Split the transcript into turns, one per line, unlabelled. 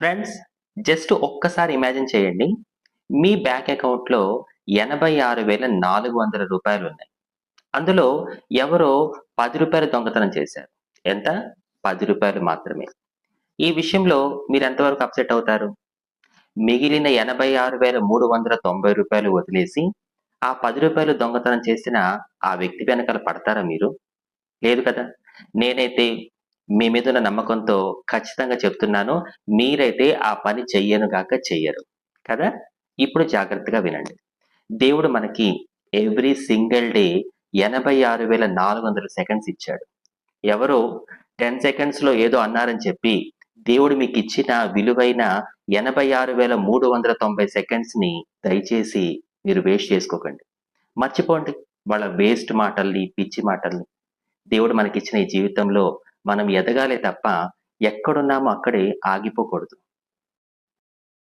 Friends, just ఒక్కసారి imagine చేయండి. మీ bank అకౌంట్‌లో రూ. 86,400 ఉన్నాయి. అందులో ఎవరో రూ. 10 దొంగతనం చేశారు. ఎంత? రూ. 10 మాత్రమే. ఈ విషయంలో మీరెంత వరకు అప్సెట్ అవుతారు? మిగిలిన రూ. 86,390 వదిలేసి, ఆ రూ. 10 దొంగతనం చేసిన ఆ వ్యక్తి వెనకాల పడతారా మీరు? లేదు కదా! నేనైతే మీ మీదున్న నమ్మకంతో ఖచ్చితంగా చెప్తున్నాను. మీరైతే ఆ పని చెయ్యను గాక చెయ్యరు. కదా! ఇప్పుడు జాగ్రత్తగా వినండి. దేవుడు మనకి ఎవ్రీ సింగిల్ డే 86,400 సెకండ్స్ ఇచ్చాడు. ఎవరో 10 సెకండ్స్‌లో ఏదో అన్నారని చెప్పి, దేవుడు మీకిచ్చిన విలువైన 86,390 సెకండ్స్‌ని దయచేసి మీరు వేస్ట్ చేసుకోకండి. మర్చిపోండి వాళ్ళ వేస్ట్ మాటల్ని, పిచ్చి మాటల్ని. దేవుడు మనకిచ్చిన ఈ జీవితంలో మనం ఎదగాలే తప్ప, ఎక్కడున్నామో అక్కడే ఆగిపోకూడదు.